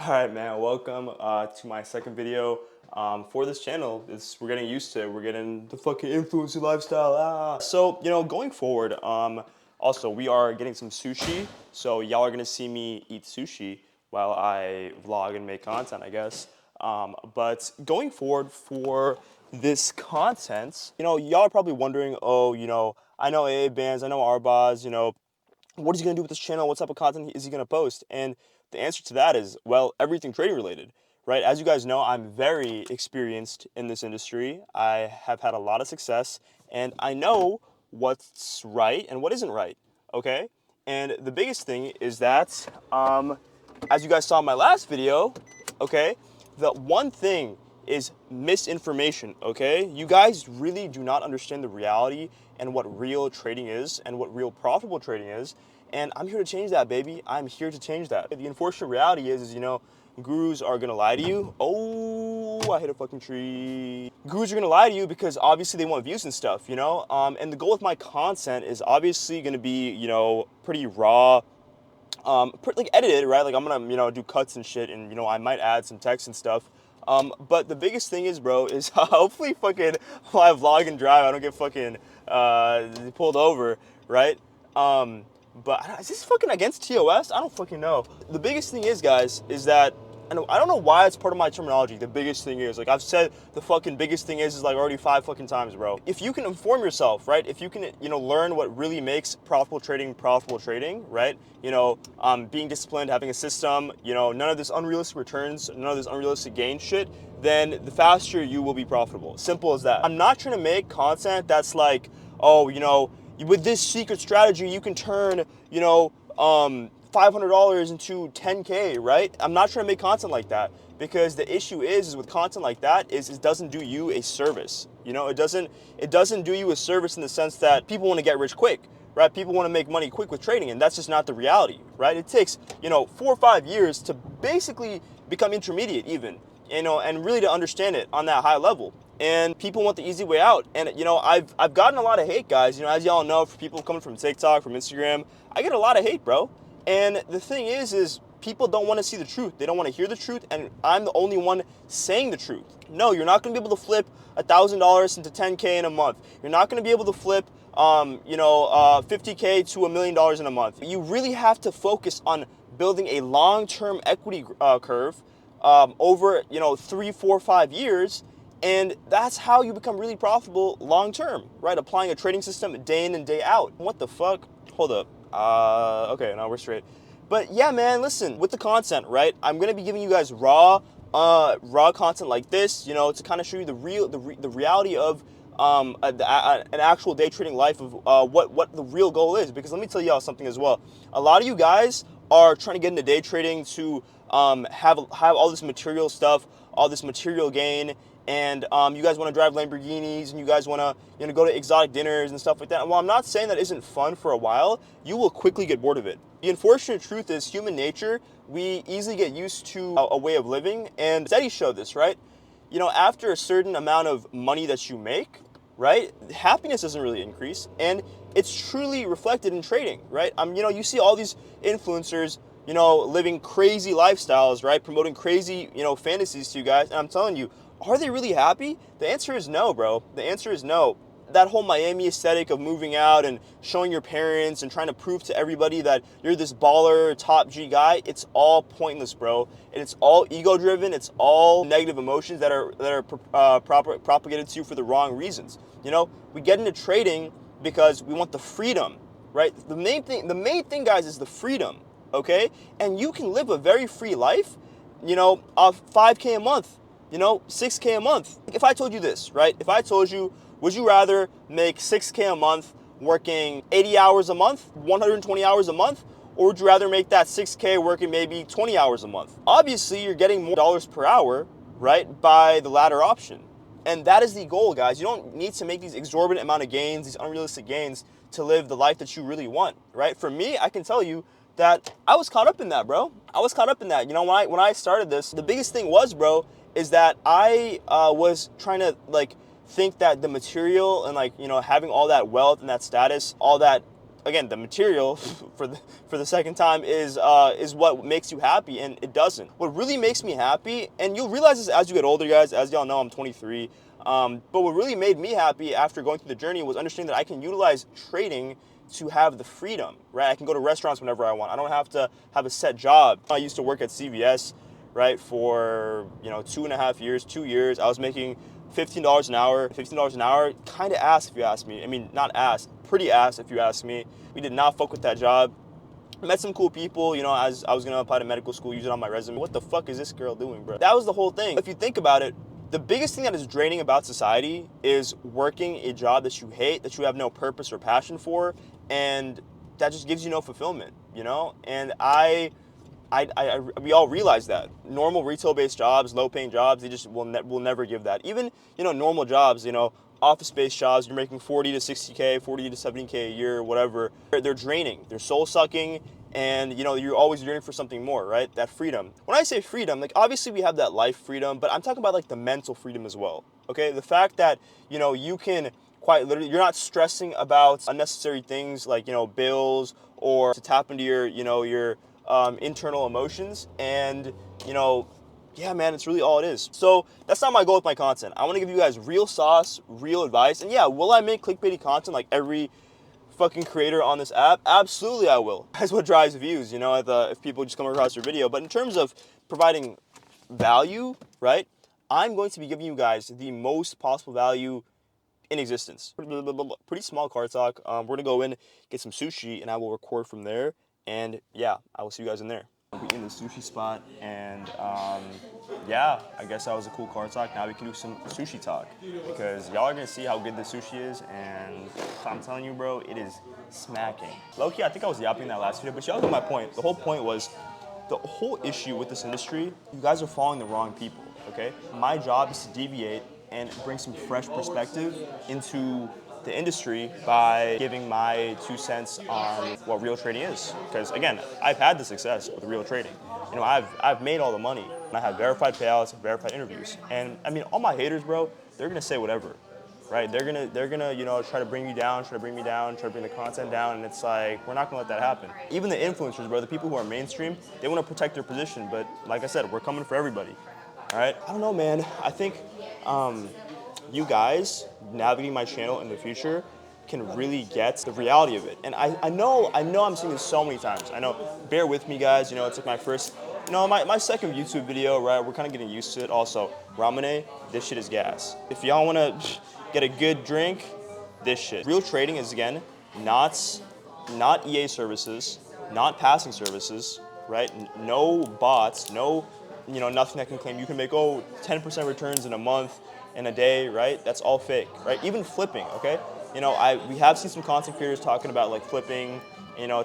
Alright man, welcome to my second video for this channel. We're getting used to it. We're getting the fucking influencer lifestyle. So, going forward, also we are getting some sushi. So y'all are gonna see me eat sushi while I vlog and make content, I guess. But going forward for this content, y'all are probably wondering, oh, I know AA bands, I know Arbaz, what is he gonna do with this channel? What type of content is he gonna post? And the answer to that is, well, everything trading related, right? As you guys know, I'm very experienced in this industry. I have had a lot of success, and I know what's right and what isn't right, okay? And the biggest thing is that, as you guys saw in my last video, okay, the one thing is misinformation, okay? You guys really do not understand the reality and what real trading is and what real profitable trading is. And I'm here to change that, baby. I'm here to change that. The unfortunate reality is gurus are gonna lie to you. Oh, I hit a fucking tree. Gurus are gonna lie to you because obviously they want views and stuff, And the goal with my content is obviously gonna be, pretty raw, like edited, right? Like I'm gonna, do cuts and shit, and I might add some text and stuff. But the biggest thing is, bro, is hopefully fucking while I vlog and drive, I don't get fucking pulled over, right? But is this fucking against TOS? I don't fucking know. The biggest thing is, guys, is that I don't know why it's part of my terminology. The biggest thing is, like I've said, the fucking biggest thing is like already 5 fucking times, bro. If you can inform yourself, right? If you can, learn what really makes profitable trading, right? Being disciplined, having a system, none of this unrealistic returns, none of this unrealistic gain shit, then the faster you will be profitable. Simple as that. I'm not trying to make content that's like, oh, with this secret strategy, you can turn, $500 into 10K, right? I'm not trying to make content like that, because the issue is with content like that is it doesn't do you a service. It doesn't do you a service in the sense that people want to get rich quick, right? People want to make money quick with trading, and that's just not the reality, right? It takes, 4 or 5 years to basically become intermediate even, and really to understand it on that high level. And people want the easy way out. And I've gotten a lot of hate, guys. As y'all know, for people coming from TikTok, from Instagram, I get a lot of hate, bro. And the thing is people don't want to see the truth. They don't want to hear the truth, and I'm the only one saying the truth. No, you're not going to be able to flip $1,000 into 10K in a month. You're not going to be able to flip 50K to $1 million in a month. You really have to focus on building a long-term equity curve over 3, 4, 5 years. And that's how you become really profitable long term, right? Applying a trading system day in and day out. What the fuck? Hold up. Okay, now we're straight. But yeah, man, listen, with the content, right? I'm gonna be giving you guys raw content like this, to kind of show you the reality of an actual day trading life of what the real goal is. Because let me tell y'all something as well. A lot of you guys are trying to get into day trading to have all this material stuff, all this material gain, and you guys want to drive Lamborghinis, and you guys want to go to exotic dinners and stuff like that. And while I'm not saying that isn't fun for a while, you will quickly get bored of it. The unfortunate truth is human nature, we easily get used to a way of living, and studies show this, right? After a certain amount of money that you make, right, happiness doesn't really increase, and it's truly reflected in trading, right? You see all these influencers, living crazy lifestyles, right, promoting crazy, fantasies to you guys, and I'm telling you, are they really happy? The answer is no, bro. The answer is no. That whole Miami aesthetic of moving out and showing your parents and trying to prove to everybody that you're this baller, top G guy, it's all pointless, bro. And it's all ego-driven. It's all negative emotions that are propagated to you for the wrong reasons. We get into trading because we want the freedom, right? The main thing, guys, is the freedom, okay? And you can live a very free life, of 5K a month. 6K a month. If I told you this, right? If I told you, would you rather make 6K a month working 80 hours a month, 120 hours a month, or would you rather make that 6K working maybe 20 hours a month? Obviously, you're getting more dollars per hour, right, by the latter option. And that is the goal, guys. You don't need to make these exorbitant amount of gains, these unrealistic gains, to live the life that you really want, right? For me, I can tell you that I was caught up in that, bro. I was caught up in that. When I started this, the biggest thing was, bro, is that I was trying to think that the material and having all that wealth and that status, all that again, the material for the second time is what makes you happy, and it doesn't. What really makes me happy, and you'll realize this as you get older, guys. As y'all know, I'm 23. But what really made me happy after going through the journey was understanding that I can utilize trading to have the freedom, right? I can go to restaurants whenever I want. I don't have to have a set job. I used to work at CVS, right, for 2.5 years, 2 years. I was making $15 an hour. $15 an hour, kind of ass if you ask me. I mean, not ass, pretty ass if you ask me. We did not fuck with that job. Met some cool people, as I was gonna apply to medical school, use it on my resume. What the fuck is this girl doing, bro? That was the whole thing. If you think about it, the biggest thing that is draining about society is working a job that you hate, that you have no purpose or passion for, and that just gives you no fulfillment, And we all realize that normal retail-based jobs, low-paying jobs, they just will never give that. Even normal jobs, office-based jobs, you're making 40 to 60K, 40 to 70K a year, whatever. They're draining, they're soul-sucking, and you're always yearning for something more, right? That freedom. When I say freedom, like obviously we have that life freedom, but I'm talking about like the mental freedom as well. Okay, the fact that you can quite literally, you're not stressing about unnecessary things like bills or to tap into your your internal emotions, and yeah, man, it's really all it is. So that's not my goal with my content. I want to give you guys real sauce, real advice, and yeah, will I make clickbaity content like every fucking creator on this app? Absolutely, I will. That's what drives views, if people just come across your video. But in terms of providing value, right? I'm going to be giving you guys the most possible value in existence. Pretty small car talk. We're gonna go in, get some sushi, and I will record from there. And yeah, I will see you guys in there. We'll be in the sushi spot, and yeah, I guess that was a cool car talk. Now we can do some sushi talk, because y'all are gonna see how good the sushi is, and I'm telling you, bro, it is smacking. Low-key, I think I was yapping in that last video, but y'all get my point. The whole point was, the whole issue with this industry, you guys are following the wrong people, okay? My job is to deviate and bring some fresh perspective into the industry by giving my 2 cents on what real trading is. Because again, I've had the success with real trading. I've made all the money. I have verified payouts, verified interviews. And I mean, all my haters, bro, they're gonna say whatever, right? They're gonna try to bring me down, try to bring the content down, and it's like, we're not gonna let that happen. Even the influencers, bro, the people who are mainstream, they wanna protect their position, but like I said, we're coming for everybody, all right? I don't know, man. I think you guys navigating my channel in the future can really get the reality of it. And I know I'm seeing this so many times. I know, bear with me, guys. It's like my first, my second YouTube video, right? We're kind of getting used to it. Also, ramen, this shit is gas. If y'all want to get a good drink, this shit. Real trading is, again, not EA services, not passing services, right? No bots, no, nothing that can claim you can make, 10% returns in a month, in a day, right? That's all fake, right? Even flipping, okay? We have seen some content creators talking about like flipping,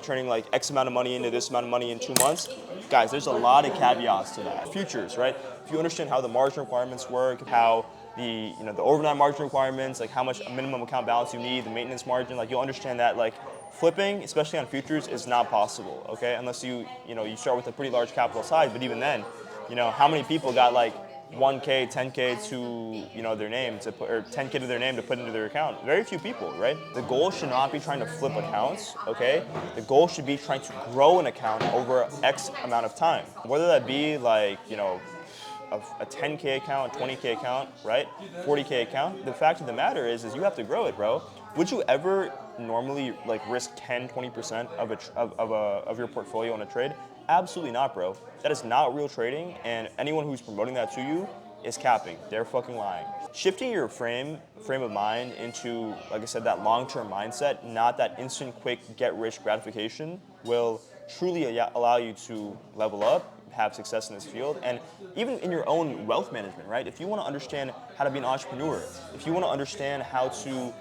turning like X amount of money into this amount of money in 2 months. Guys, there's a lot of caveats to that. Futures, right? If you understand how the margin requirements work, how the overnight margin requirements, like how much minimum account balance you need, the maintenance margin, like you'll understand that like flipping, especially on futures, is not possible, okay? Unless you start with a pretty large capital size, but even then, how many people got like 1K, 10K to their name to put, or 10K to their name to put into their account? Very few people, right? The goal should not be trying to flip accounts, okay? The goal should be trying to grow an account over X amount of time. Whether that be like, a 10K account, a 20K account, right? 40K account. The fact of the matter is you have to grow it, bro. Would you ever normally like risk 10, 20% of your portfolio on a trade? Absolutely not, bro. That is not real trading, and anyone who's promoting that to you is capping. They're fucking lying. Shifting your frame of mind into, like I said, that long-term mindset, not that instant, quick, get-rich gratification, will truly allow you to level up, have success in this field, and even in your own wealth management, right? If you want to understand how to be an entrepreneur, if you want to understand how to,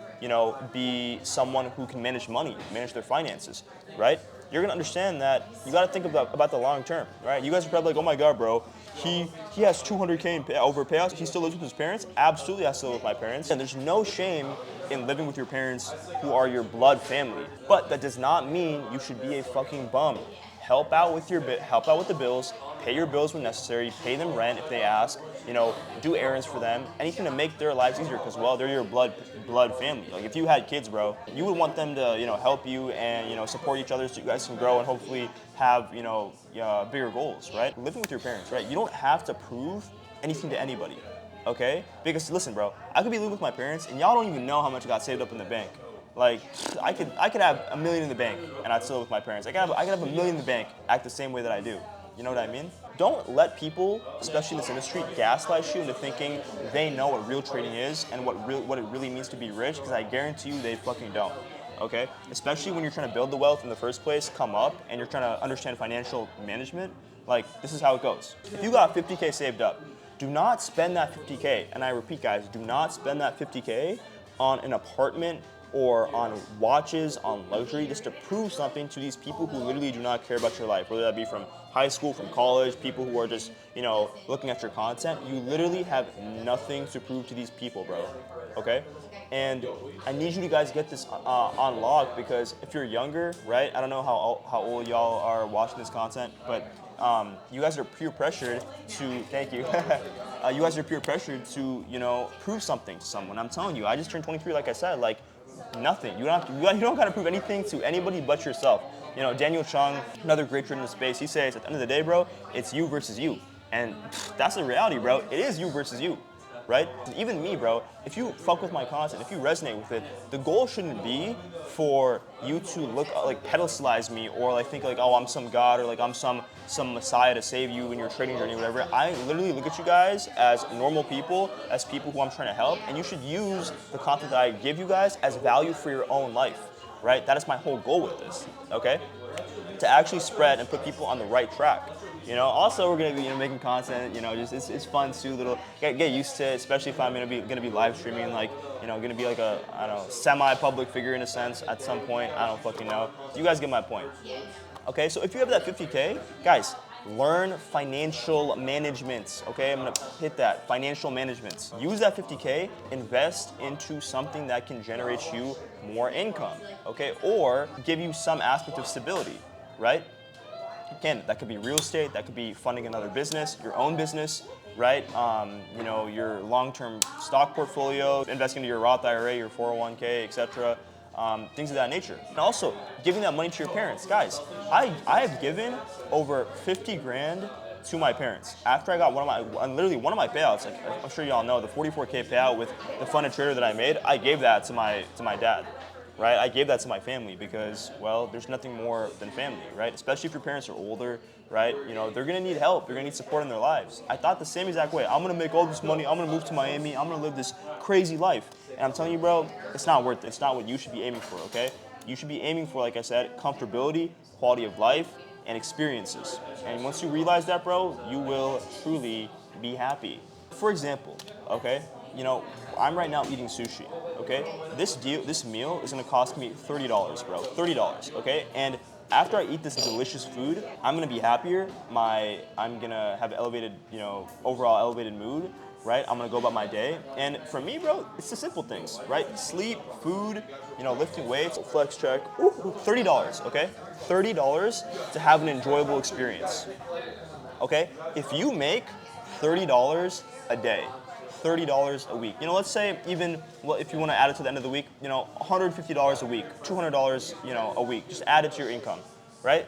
be someone who can manage money, manage their finances, right? You're gonna understand that you gotta think about the long term, right? You guys are probably like, oh my God, bro, he has 200K in over payouts, he still lives with his parents? Absolutely, I still live with my parents. And there's no shame in living with your parents who are your blood family. But that does not mean you should be a fucking bum. help out with the bills, pay your bills when necessary, pay them rent if they ask, do errands for them, anything to make their lives easier because, well, they're your blood family. Like if you had kids, bro, you would want them to, help you and, support each other so you guys can grow and hopefully have, bigger goals, right? Living with your parents, right? You don't have to prove anything to anybody, okay? Because listen, bro, I could be living with my parents and y'all don't even know how much I got saved up in the bank. Like, I could have $1 million in the bank and I'd still live with my parents. I could have $1 million in the bank, act the same way that I do. You know what I mean? Don't let people, especially in this industry, gaslight you into thinking they know what real trading is and what it really means to be rich, because I guarantee you they fucking don't. Okay? Especially when you're trying to build the wealth in the first place, come up, and you're trying to understand financial management, like, this is how it goes. If you got 50K saved up, do not spend that 50K, and I repeat, guys, do not spend that 50K on an apartment or on watches, on luxury, just to prove something to these people who literally do not care about your life, whether that be from high school, from college, people who are just, looking at your content. You literally have nothing to prove to these people, bro, okay? And I need you guys to get this on lock, because if you're younger, right, I don't know how old y'all are watching this content, but you guys are peer pressured to, thank you, you guys are peer pressured to, prove something to someone. I'm telling you, I just turned 23, like I said, like, nothing. You don't gotta prove anything to anybody but yourself. Daniel Chung, another great trader in the space, he says at the end of the day, bro, it's you versus you. And that's the reality, bro. It is you versus you, right? Even me, bro, if you fuck with my content, if you resonate with it, the goal shouldn't be for you to look like pedestalize me or like think like, oh, I'm some god or like I'm some messiah to save you in your trading journey or whatever. I literally look at you guys as normal people, as people who I'm trying to help, and you should use the content that I give you guys as value for your own life, right? That is my whole goal with this, okay? To actually spread and put people on the right track. Also we're gonna be making content. Just it's fun too. Get used to it, especially if I'm gonna be live streaming. Like gonna be like a semi-public figure in a sense at some point. I don't fucking know. You guys get my point. Okay, so if you have that 50K, guys, learn financial management. Okay, I'm gonna hit that financial management. Use that 50K, invest into something that can generate you more income. Okay, or give you some aspect of stability, right? Again, that could be real estate, that could be funding another business, your own business, right? Your long-term stock portfolio, investing into your Roth IRA, your 401k, etc. Things of that nature. And also, giving that money to your parents. Guys, I have given over 50 grand to my parents. After I got one of my payouts, like I'm sure y'all know, the 44K payout with the funded trader that I made, I gave that to my dad. Right, I gave that to my family because, well, there's nothing more than family, right? Especially if your parents are older, right? They're gonna need help. They're gonna need support in their lives. I thought the same exact way. I'm gonna make all this money. I'm gonna move to Miami. I'm gonna live this crazy life. And I'm telling you, bro, it's not worth it. It's not what you should be aiming for, okay? You should be aiming for, like I said, comfortability, quality of life, and experiences. And once you realize that, bro, you will truly be happy. For example, okay, I'm right now eating sushi, okay? This meal is gonna cost me $30, bro, $30, okay? And after I eat this delicious food, I'm gonna be happier. I'm gonna have elevated, overall elevated mood, right? I'm gonna go about my day. And for me, bro, it's the simple things, right? Sleep, food, lifting weights, flex check, $30, okay? $30 to have an enjoyable experience, okay? If you make $30 a day, $30 a week. Let's say even, well, if you want to add it to the end of the week, $150 a week, $200, a week. Just add it to your income, right?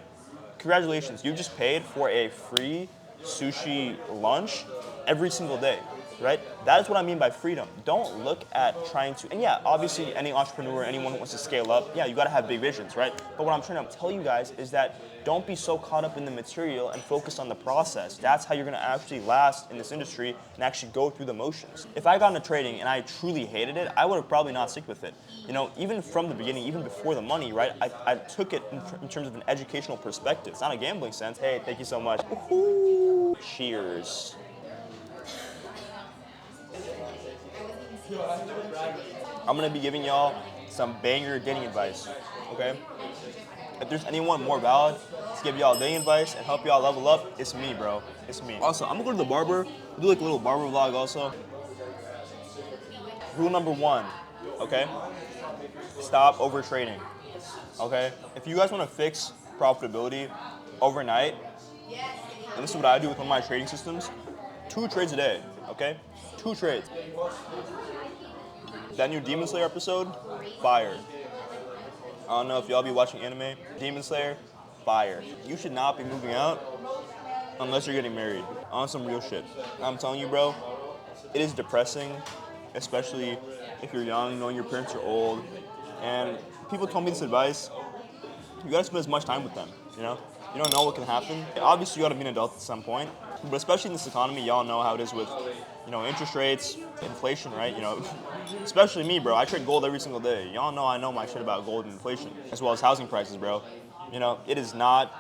Congratulations, you just paid for a free sushi lunch every single day, right? That is what I mean by freedom. Don't look at trying to, and yeah, obviously any entrepreneur, anyone who wants to scale up, yeah, you gotta have big visions, right? But what I'm trying to tell you guys is that don't be so caught up in the material and focus on the process. That's how you're gonna actually last in this industry and actually go through the motions. If I got into trading and I truly hated it, I would have probably not stick with it. Even from the beginning, even before the money, right? I took it in terms of an educational perspective. It's not a gambling sense. Hey, thank you so much. Woo-hoo. Cheers. I'm gonna be giving y'all some banger dating advice, okay? If there's anyone more valid to give y'all dating advice and help y'all level up, it's me, bro. It's me. Also, I'm gonna go to the barber, do like a little barber vlog also. Rule number 1, okay? Stop over trading, okay? If you guys wanna fix profitability, overnight, and this is what I do with one of my trading systems, 2 trades a day, okay? 2 trades. That new Demon Slayer episode, fire. I don't know if y'all be watching anime. Demon Slayer, fire. You should not be moving out unless you're getting married. On some real shit. I'm telling you, bro, it is depressing, especially if you're young, knowing your parents are old. And people told me this advice, you gotta spend as much time with them, you know? You don't know what can happen. Obviously, you gotta be an adult at some point, but especially in this economy, y'all know how it is with, interest rates, inflation, right? Especially me, bro. I trade gold every single day. Y'all know I know my shit about gold and inflation, as well as housing prices, bro. It is not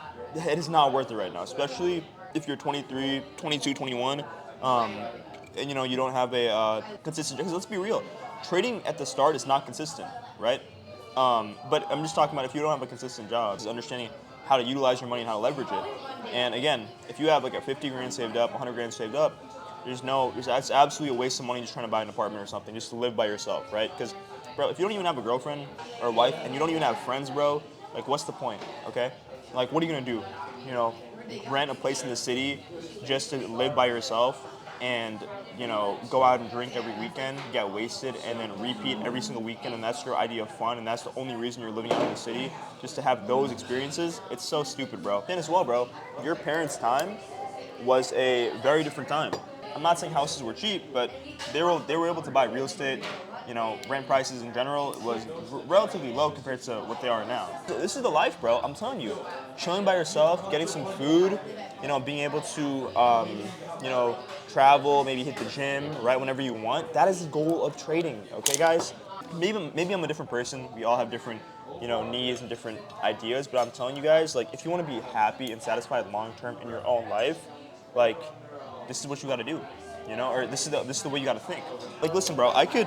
worth it right now, especially if you're 23, 22, 21, and you don't have a consistent. Because let's be real, trading at the start is not consistent, right? But I'm just talking about if you don't have a consistent job, is understanding how to utilize your money and how to leverage it. And again, if you have like a 50 grand saved up, 100 grand saved up, that's absolutely a waste of money just trying to buy an apartment or something, just to live by yourself, right? Because, bro, if you don't even have a girlfriend or a wife and you don't even have friends, bro, like what's the point, okay? Like, what are you gonna do? Rent a place in the city just to live by yourself and go out and drink every weekend, get wasted, and then repeat every single weekend, and that's your idea of fun, and that's the only reason you're living out in the city, just to have those experiences. It's so stupid, bro. And as well, bro, your parents' time was a very different time. I'm not saying houses were cheap, but they were able to buy real estate. Rent prices in general was relatively low compared to what they are now. So this is the life, bro. I'm telling you, chilling by yourself, getting some food, being able to, travel, maybe hit the gym right whenever you want. That is the goal of trading. Okay, guys. Maybe I'm a different person. We all have different, needs and different ideas. But I'm telling you guys, like, if you want to be happy and satisfied long term in your own life, like, this is what you got to do, or this is the way you got to think. Like, listen, bro, I could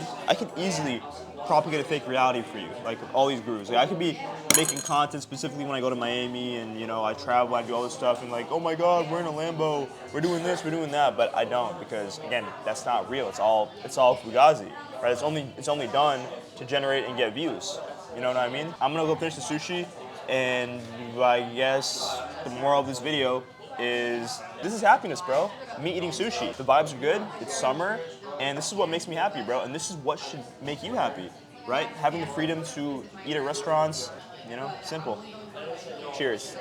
easily propagate a fake reality for you, like all these gurus. Like, I could be making content specifically when I go to Miami and I travel, I do all this stuff, and like, oh my God, we're in a Lambo, we're doing this, we're doing that, but I don't, because again, that's not real. It's all fugazi, right? It's only done to generate and get views. You know what I mean? I'm gonna go finish the sushi, and I guess the moral of this video is this is happiness, bro. Me eating sushi. The vibes are good. It's summer, and this is what makes me happy, bro. And this is what should make you happy, right? Having the freedom to eat at restaurants, simple. Cheers.